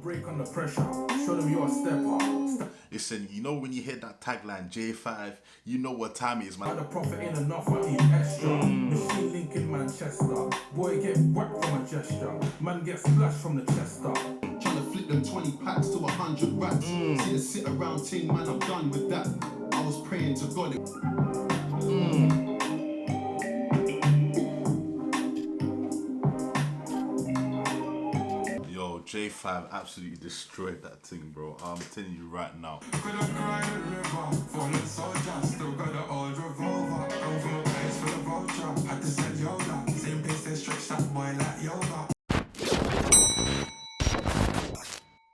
break under pressure. Show them you're a stepper. Listen, you know when you hear that tagline J5, you know what time it is, man. The profit ain't enough, I need extra. Machine link in Manchester. Boy get whacked from a gesture. Man get splashed from the Chester. Tryna flip them 20 packs to 100 racks. See the sit around team, man, I'm done with that. I was praying to God. Yo, J5 absolutely destroyed that thing, bro. I'm telling you right now.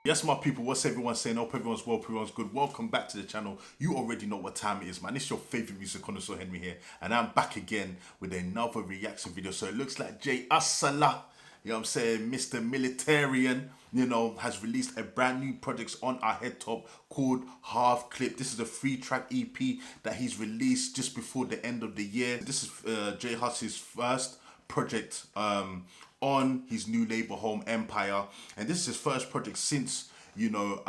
Yes, my people, what's everyone saying? Hope everyone's well, everyone's good. Welcome back to the channel. You already know what time it is, man. It's your favorite music connoisseur, Henry here, and I'm back again with another reaction video. So it looks like J Hus, you know what I'm saying, Mr. Militarian, you know, has released a brand new project on our head top called Half Clip. This is a 3-track EP that he's released just before the end of the year. This is J Hus's first project on his new label Home Empire, and this is his first project since, you know,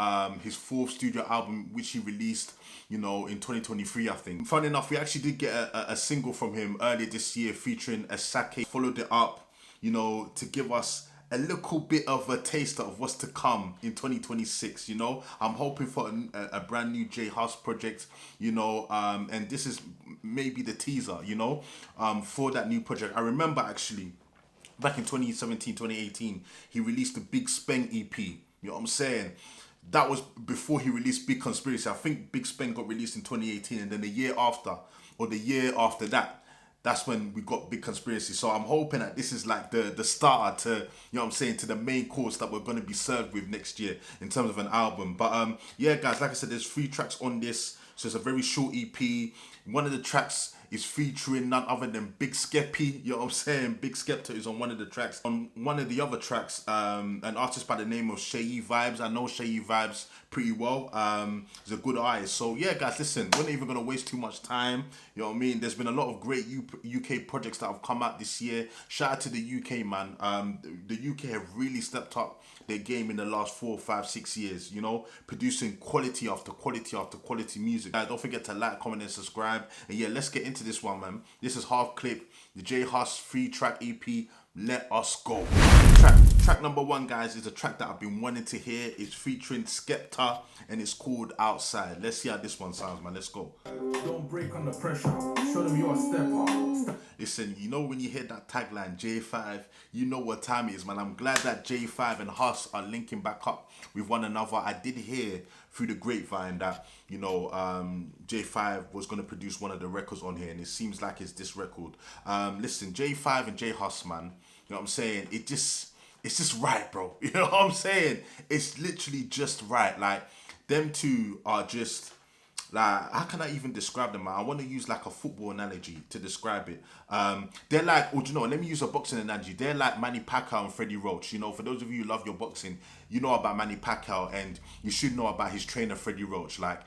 his 4th studio album, which he released, you know, in 2023, I think. Funny enough, we actually did get a single from him earlier this year featuring Asake. Followed it up, you know, to give us a little bit of a taster of what's to come in 2026. You know, I'm hoping for a brand new J Hus project, you know, and this is maybe the teaser, you know, for that new project. I remember actually back in 2017, 2018, he released the Big Speng EP. You know what I'm saying? That was before he released Big Conspiracy. I think Big Speng got released in 2018, and then the year after, or the year after that, that's when we got Big Conspiracy. So I'm hoping that this is like the starter to, you know what I'm saying, to the main course that we're going to be served with next year in terms of an album. But yeah, guys, like I said, there's 3 tracks on this. So it's a very short EP. One of the tracks is featuring none other than Big Skeppy, you know what I'm saying? Big Skepta is on one of the tracks. On one of the other tracks, an artist by the name of Shay Vibes. I know Shay Vibes pretty well. He's a good artist. So yeah, guys, listen, we're not even gonna waste too much time. You know what I mean? There's been a lot of great UK projects that have come out this year. Shout out to the UK, man. The UK have really stepped up their game in the last 4, 5, 6 years, you know, producing quality after quality after quality music. Guys, don't forget to like, comment, and subscribe. And yeah, let's get into this one, man. This is Half Clip, the J Hus 3-track EP. Let us go. Track number 1, guys, is a track that I've been wanting to hear. It's featuring Skepta, and it's called Outside. Let's see how this one sounds, man. Let's go. Don't break under pressure. Show them you're a stepper. Listen, you know when you hear that tagline J5, you know what time it is, man. I'm glad that J5 and Hus are linking back up with one another. I did hear through the grapevine that, you know, J5 was going to produce one of the records on here, and it seems like it's this record. Listen, J5 and J Hus, man, you know what I'm saying? It's just right, bro. You know what I'm saying? It's literally just right. Like, them two are just, like, how can I even describe them, man? I want to use like a football analogy to describe it. They're like, or do you know, let me use a boxing analogy. They're like Manny Pacquiao and Freddie Roach. You know, for those of you who love your boxing, you know about Manny Pacquiao, and you should know about his trainer, Freddie Roach. Like,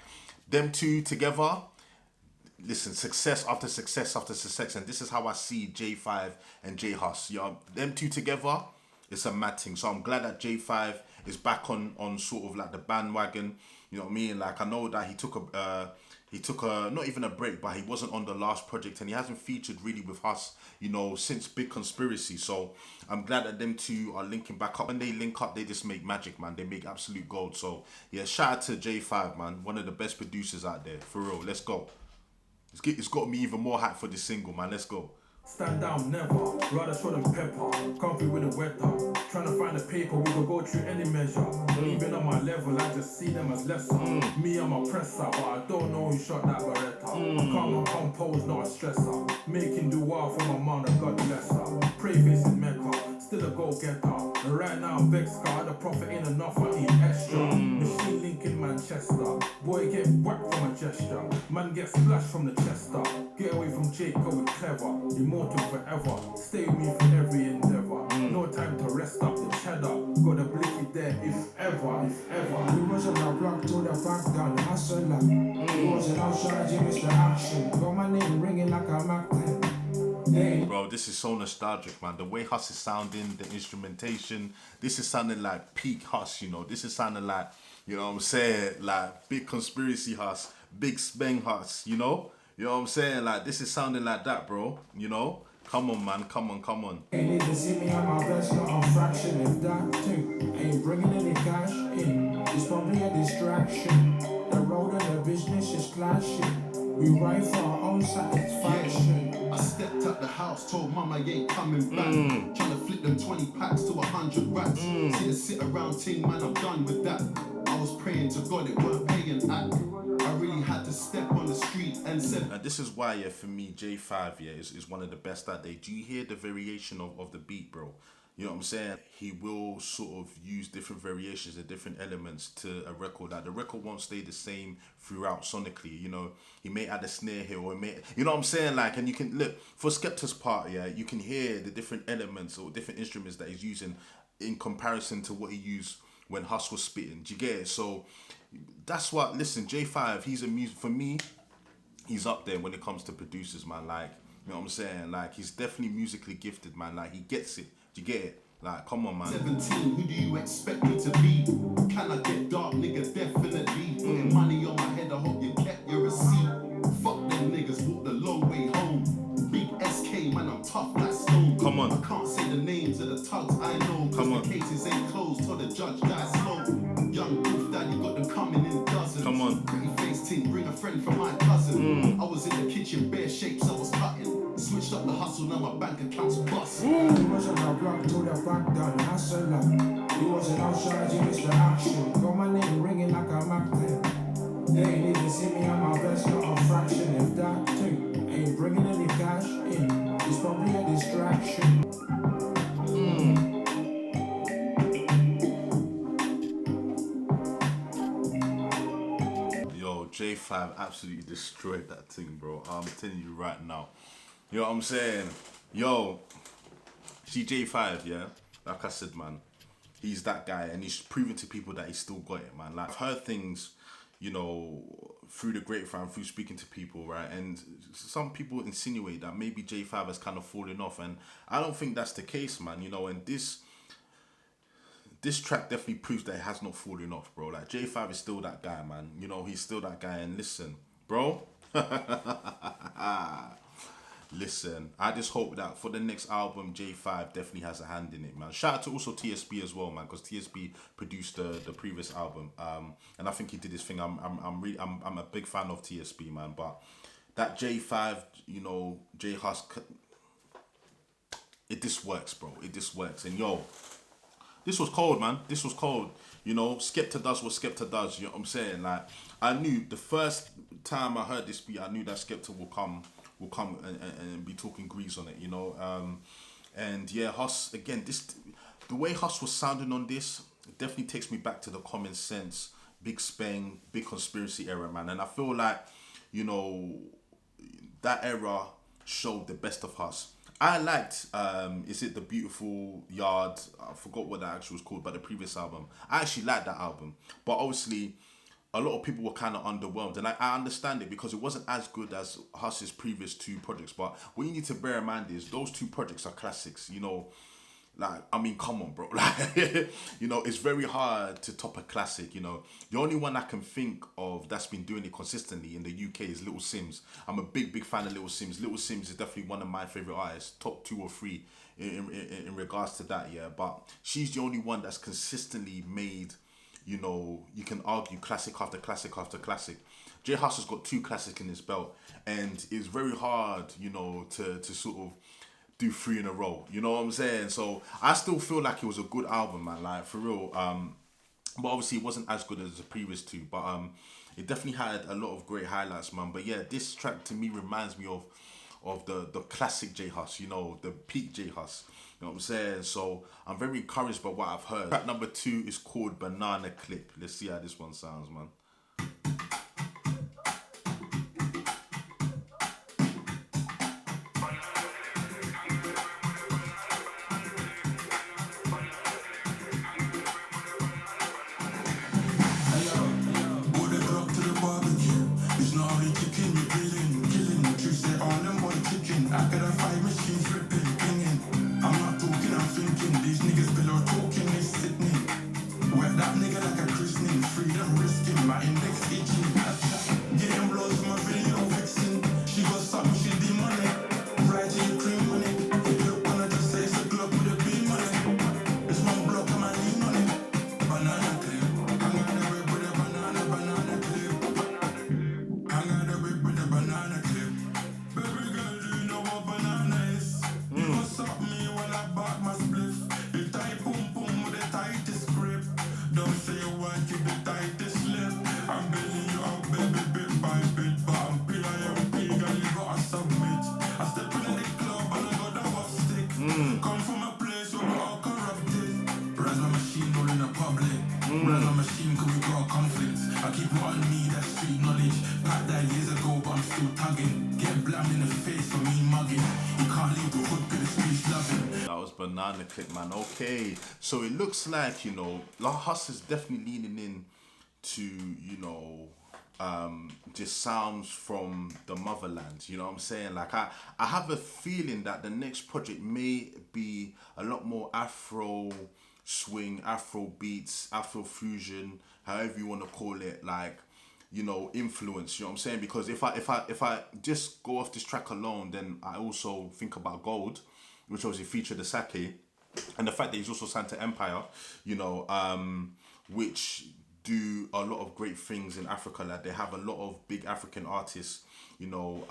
them two together, listen, success after success after success. And this is how I see J5 and J Hus. You know, them two together, it's a mad thing. So I'm glad that J5 is back on sort of like the bandwagon. You know what I mean? Like, I know that he took a not even a break, but he wasn't on the last project, and he hasn't featured really with Hus, you know, since Big Conspiracy. So I'm glad that them two are linking back up. When they link up, they just make magic, man. They make absolute gold. So yeah, shout out to J5, man. One of the best producers out there, for real. Let's go. It's got me even more hyped for this single, man. Let's go. Stand down, never. Rather show them pepper. Comfy with the weather. Trying to find the paper, we could go through any measure. Not even on my level, I just see them as lesser. Me, I'm a presser, but I don't know who shot that Beretta. Calm and composed, not a stressor. Making do well for my mom, that God bless her. Pray facing Mecca, still a go-getter. Right now, I'm vexed, the profit ain't enough, I need extra. Machine link in Manchester. Boy get whacked from a gesture. Man get splashed from the Chester. Get away from Jake, go with clever. Immortal forever. Stay with me for every endeavor. No time to rest up the cheddar. Got a blicky there if ever. We wasn't a block to the back down hustler. We wasn't outside, you missed the action. Got my name ringing like a Mac 10. Bro, this is so nostalgic, man. The way Hus is sounding, the instrumentation, this is sounding like peak Hus, you know. This is sounding like, you know what I'm saying, like big conspiracy Hus, big speng Hus, you know? You know what I'm saying? Like, this is sounding like that, bro, you know? Come on, man, come on, come on. Ain't need to see me on my best, not a fraction. If that thing ain't bringing any cash in, it's probably a distraction. The road and the business is clashing. We ride for our own satisfaction. I stepped out the house, told mum I ain't coming back. Trying to flip them 20 packs to 100 racks. See the sit around team, man, I'm done with that. I was praying to God it weren't paying act. I really had to step on the street and said. And this is why, yeah, for me, J5, yeah, is one of the best out there. Do you hear the variation of the beat, bro? You know what I'm saying? He will sort of use different variations and different elements to a record. Like, the record won't stay the same throughout sonically, you know. He may add a snare here or he may, you know what I'm saying? Like, and you can, look, for Skepta's part, yeah, you can hear the different elements or different instruments that he's using in comparison to what he used when Hus was spitting. Do you get it? So that's what, listen, J5, he's a music, for me, he's up there when it comes to producers, man. Like, you know what I'm saying? Like, he's definitely musically gifted, man. Like, he gets it. Do you get it? Like, come on, man. 17, who do you expect me to be? Can I get dark, nigga? Definitely. Putting money on my head, I hope you kept your receipt. Fuck them niggas, walked the long way home. Big SK, man, I'm tough like stone. Come on. I can't say the names of the thugs I know. Come on. The cases ain't closed, told the judge die slow. Young Wolf Daddy got them coming in dozens. Come on. Pretty face ting, bring a friend from my cousin. I was in the kitchen, bare shapes I was cutting. Switched up the hustle, now my bank account's busting. He wasn't a block to the back down hustler. He wasn't outside, he missed the action. Got my name ringing like a Mac 10. They ain't need to see me on my best, not a fraction. If that thing ain't bringing any cash in, it's probably a distraction. Yo, J5 absolutely destroyed that thing, bro. I'm telling you right now. You know what I'm saying? Yo, see J5, yeah? Like I said, man, he's that guy, and he's proven to people that he's still got it, man. Like, I've heard things, you know, through the grapevine, through speaking to people, right? And some people insinuate that maybe J5 has kind of fallen off, and I don't think that's the case, man. You know, and this track definitely proves that it has not fallen off, bro. Like, J5 is still that guy, man. You know, he's still that guy. And listen, bro. Listen, I just hope that for the next album, J5 definitely has a hand in it, man. Shout out to also TSB as well, man, because TSB produced the previous album, and I think he did his thing. I'm a big fan of TSB, man. But that J5, you know, J Hus, it just works, bro. It just works. And yo, this was cold, man. This was cold. You know, Skepta does what Skepta does. You know what I'm saying? Like, I knew the first time I heard this beat, I knew that Skepta will come and be talking grease on it, you know. And yeah, Hus, again, the way Hus was sounding on this definitely takes me back to the Common Sense, Big Speng, Big Conspiracy era, man. And I feel like, you know, that era showed the best of Hus. I liked, is it The Beautiful Yard? I forgot what that actually was called, but the previous album. I actually liked that album. But obviously, a lot of people were kind of underwhelmed. And I understand it because it wasn't as good as Hus's previous two projects. But what you need to bear in mind is those two projects are classics, you know. Like, I mean, come on, bro. Like, you know, it's very hard to top a classic, you know. The only one I can think of that's been doing it consistently in the UK is Little Sims. I'm a big fan of Little Sims. Little Sims is definitely one of my favourite artists, top 2 or 3 in regards to that, yeah. But she's the only one that's consistently made, you know, you can argue classic after classic after classic. J Hus has got 2 classics in his belt, and it's very hard, you know, to sort of do 3 in a row, you know what I'm saying? So I still feel like it was a good album, man, like, for real. But obviously it wasn't as good as the previous 2, but it definitely had a lot of great highlights, man. But yeah, this track to me reminds me of the classic J Hus, you know, the peak J Hus, you know what I'm saying? So I'm very encouraged by what I've heard. Track number 2 is called Banana Clip. Let's see how this one sounds, man. After the 5 minutes freedom risking, my index itching. Getting blows from a video vixen. She got something, she demonic. Right in your cream money. Look when I just say it's a glove with a beam on it. It's one block and my lean on it. Banana clip. I'm gonna whip with a banana clip. I'm gonna whip with a banana clip. Baby girl, do you know what banana is? You gon' suck me when I bought my spliff. You tight boom boom with the tightest grip. Don't say you want you the tightest lip. I'm bailing you out, baby, bit by bit. But I'm PIMP, girl, you gotta submit. I step in the club and I got that walk stick. Come from a place where we're all corrupted. Rise my machine, all in the public. Rise my machine, cause we got conflicts. I keep it on me, that's street knowledge. Packed that years ago, but I'm still tagging. Get blammed in the face for me mugging. You can't leave the hood, cause the streets loving. That was Banana Clip, man. Okay, so it looks like, you know, J Hus is definitely leaning in to, you know, just sounds from the motherland. You know what I'm saying? Like I have a feeling that the next project may be a lot more Afro swing, Afro beats, Afro fusion, however you want to call it, like, you know, influence. You know what I'm saying? Because if I just go off this track alone, then I also think about Gold, which obviously featured the Sake, and the fact that he's also signed to Empire, you know, which do a lot of great things in Africa. Like they have a lot of big African artists, you know,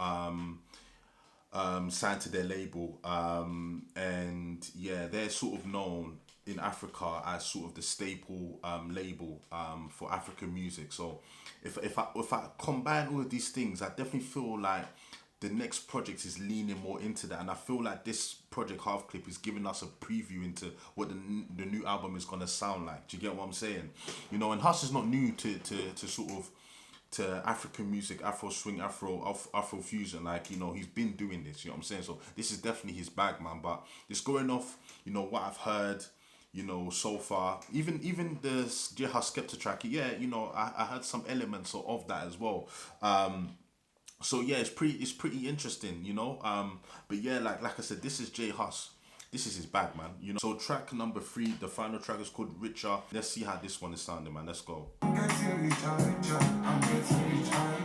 signed to their label, and yeah, they're sort of known in Africa as sort of the staple label for African music. So if I combine all of these things, I definitely feel like the next project is leaning more into that, and I feel like this project Half Clip is giving us a preview into what the new album is gonna sound like. Do you get what I'm saying? You know, and Hus is not new to sort of to African music, Afro swing, Afro fusion. Like, you know, he's been doing this. You know what I'm saying? So this is definitely his bag, man. But just going off, you know, what I've heard, you know, so far, even the J Hus Skepta track, yeah, you know, I heard some elements of that as well. So yeah, it's pretty interesting, you know. But yeah, like I said, this is J Hus. This is his bag, man. You know. So track number 3, the final track is called Richer. Let's see how this one is sounding, man. Let's go. I'm getting richer, I'm getting richer,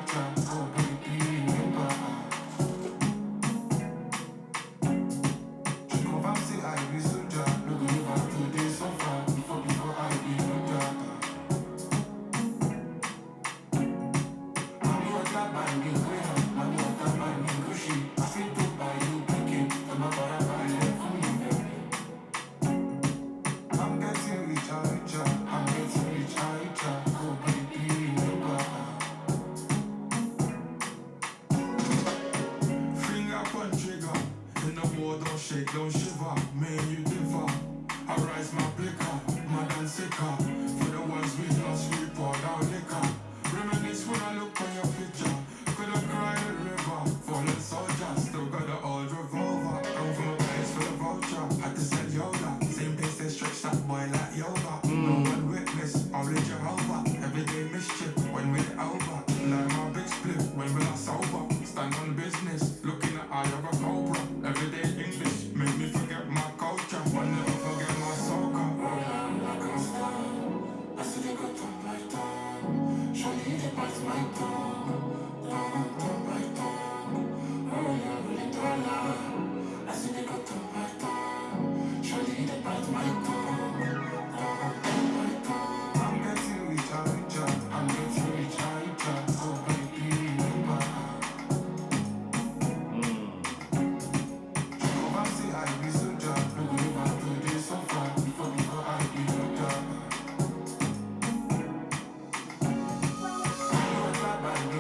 oh baby, remember. Je comprends si I be soldier, no go never today so far, before I be soldier. I'm water by me, I'm water by me, cushy. I feel to buy you, picking, I'm a fire by you, for me, baby. I'm getting richer, I'm getting richer, oh baby, remember. Finger on trigger, in the war, don't shake, don't shiver, man, you differ. I rise my blicker, mad and sicker, for the ones we lost, we pour down liquor. Reminisce when I look on your picture, could've cried a river, fallen soldier, still got the old revolver. Come from a place for the vulture, had to send Yoda, same place they stretch that boy like yoga. No one witness, only Jehovah, everyday mischief when we're over. Like my big split when we're not sober, stand on business, looking at eye of a cobra. Everyday English, make me forget my culture, but never forget my soca. I can't stand, I see they got on my tongue, surely they bite my tongue, on my tongue, oh yeah, really don't lie. I see they got on my tongue, surely they bite my tongue, on my tongue. I'm getting richer, I'm getting richer, oh baby, remember. Come and say I be soldier, no go never today so far, before I be soldier. I'm water by me,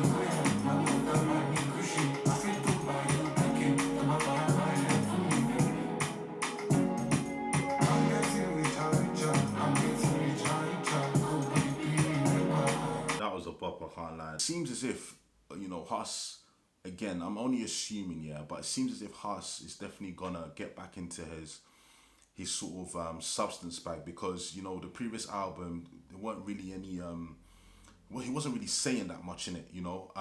I'm water by me, cushy. I feel to buy you, picking, I'm a fire by you, for me, baby. I'm getting richer, I'm getting richer, oh baby, remember. That was a bop, I can't lie. It seems as if, you know, Hus, again, I'm only assuming, yeah, but it seems as if Hus is definitely gonna get back into his sort of substance bag, because, you know, the previous album, there weren't really any well, he wasn't really saying that much in it, you know.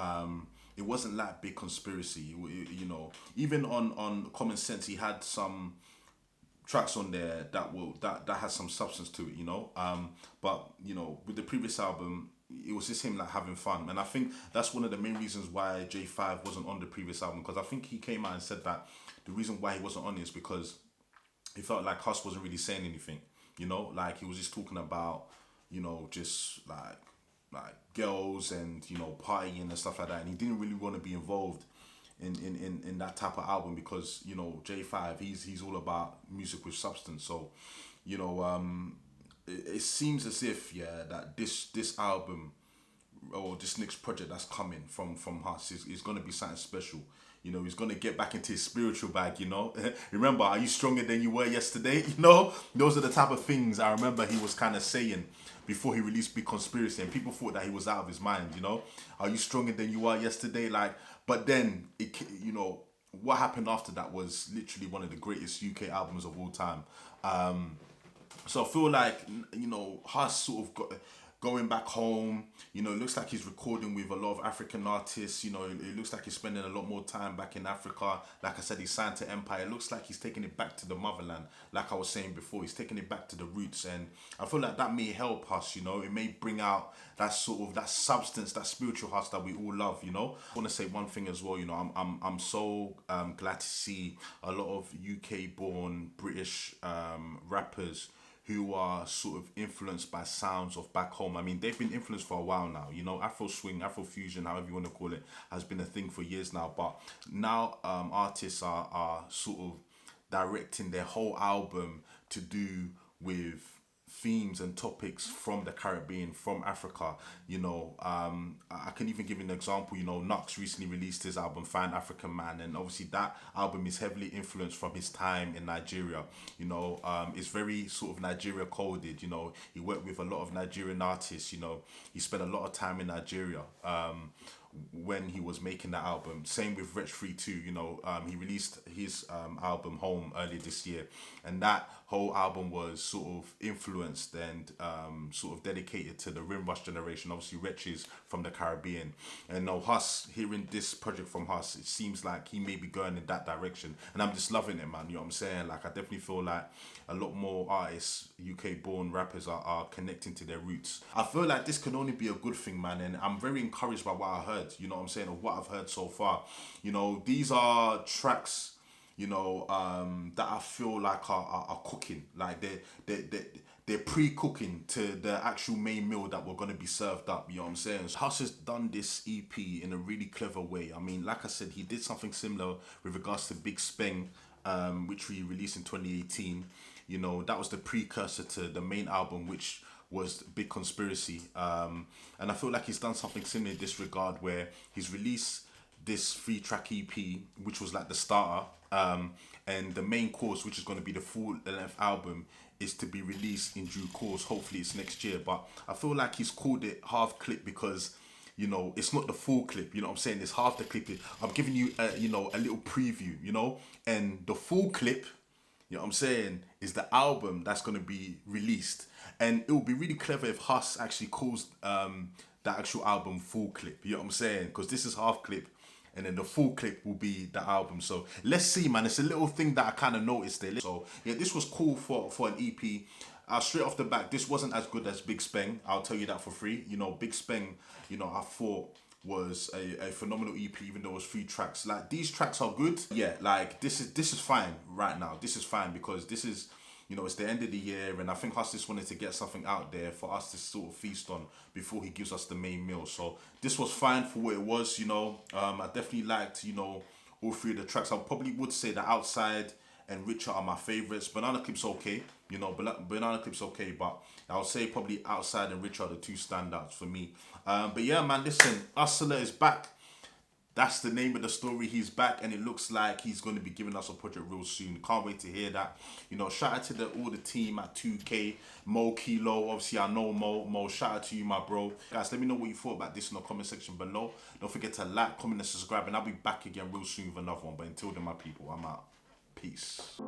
It wasn't like big conspiracy, you know. Even on Common Sense, he had some tracks on there that has some substance to it, you know. But you know, with the previous album, it was just him like having fun, and I think that's one of the main reasons why J5 wasn't on the previous album, because I think he came out and said that the reason why he wasn't on it is because he felt like Hus wasn't really saying anything, you know, like he was just talking about, you know, just like girls and, you know, partying and stuff like that, and he didn't really want to be involved in that type of album, because, you know, J5, he's all about music with substance. So, you know, it seems as if, yeah, that this album or this next project that's coming from Hus is going to be something special. You know, he's going to get back into his spiritual bag, you know. Remember, are you stronger than you were yesterday? You know, those are the type of things I remember he was kind of saying before he released Big Conspiracy, and people thought that he was out of his mind, you know. Are you stronger than you were yesterday? Like, but then, you know, what happened after that was literally one of the greatest UK albums of all time. So I feel like, you know, Hus sort of going back home, you know, it looks like he's recording with a lot of African artists, you know, it looks like he's spending a lot more time back in Africa. Like I said, he's signed to Empire. It looks like he's taking it back to the motherland. Like I was saying before, he's taking it back to the roots, and I feel like that may help us, you know, it may bring out that sort of, that substance, that spiritual Hus that we all love, you know. I want to say one thing as well, you know, I'm so glad to see a lot of UK born British rappers who are sort of influenced by sounds of back home. I mean, they've been influenced for a while now, you know. Afro swing, Afro fusion, however you want to call it, has been a thing for years now. But now artists are sort of directing their whole album to do with themes and topics from the Caribbean, from Africa, you know. I can even give you an example, you know, Nux recently released his album Fine African Man, and obviously that album is heavily influenced from his time in Nigeria, you know. It's very sort of Nigeria coded, you know. He worked with a lot of Nigerian artists, you know. He spent a lot of time in Nigeria when he was making that album. Same with Wretch 32, you know. He released his album Home earlier this year, and that whole album was sort of influenced and sort of dedicated to the Rimrush generation. Obviously Wretch is from the Caribbean, and now Hus, hearing this project from Hus, it seems like he may be going in that direction, and I'm just loving it, man. You know what I'm saying? Like, I definitely feel like a lot more artists, UK born rappers, are connecting to their roots. I feel like this can only be a good thing, man, and I'm very encouraged by what I heard, you know what I'm saying, of what I've heard so far. You know, these are tracks, you know, that I feel like are cooking. Like they're pre-cooking to the actual main meal that we're going to be served up, you know what I'm saying? Hus has done this EP in a really clever way. I mean, like I said, he did something similar with regards to Big Speng, which we released in 2018. You know, that was the precursor to the main album, which was Big Conspiracy. And I feel like he's done something similar in this regard, where he's released this 3-track EP, which was like the starter, and the main course, which is going to be the full-length album, is to be released in due course. Hopefully it's next year, but I feel like he's called it half clip because, you know, it's not the full clip, you know what I'm saying? It's half the clip. I'm giving you, you know, a little preview, you know, and the full clip, you know what I'm saying, is the album that's going to be released. And it will be really clever if Hus actually calls that actual album full clip, you know what I'm saying? Because this is half clip, and then the full clip will be the album. So let's see, man. It's a little thing that I kind of noticed there. So yeah, this was cool for an EP. Straight off the back, this wasn't as good as Big Speng. I'll tell you that for free. You know, Big Speng, you know, I thought was a phenomenal EP, even though it was 3 tracks. Like, these tracks are good. Yeah, like this is fine right now. This is fine because this is, you know, it's the end of the year, and I think Hus just wanted to get something out there for us to sort of feast on before he gives us the main meal. So this was fine for what it was, you know. I definitely liked, you know, all 3 of the tracks. I probably would say that Outside and Richer are my favorites. Banana Clip's okay, you know, Banana Clip's okay, but I would say probably Outside and Richer are the 2 standouts for me. But yeah, man, listen, Hustler is back. That's the name of the story. He's back, and it looks like he's going to be giving us a project real soon. Can't wait to hear that. You know, shout out to all the team at 2K. Mo Kilo, obviously I know Mo. Shout out to you, my bro. Guys, let me know what you thought about this in the comment section below. Don't forget to like, comment, and subscribe, and I'll be back again real soon with another one. But until then, my people, I'm out. Peace.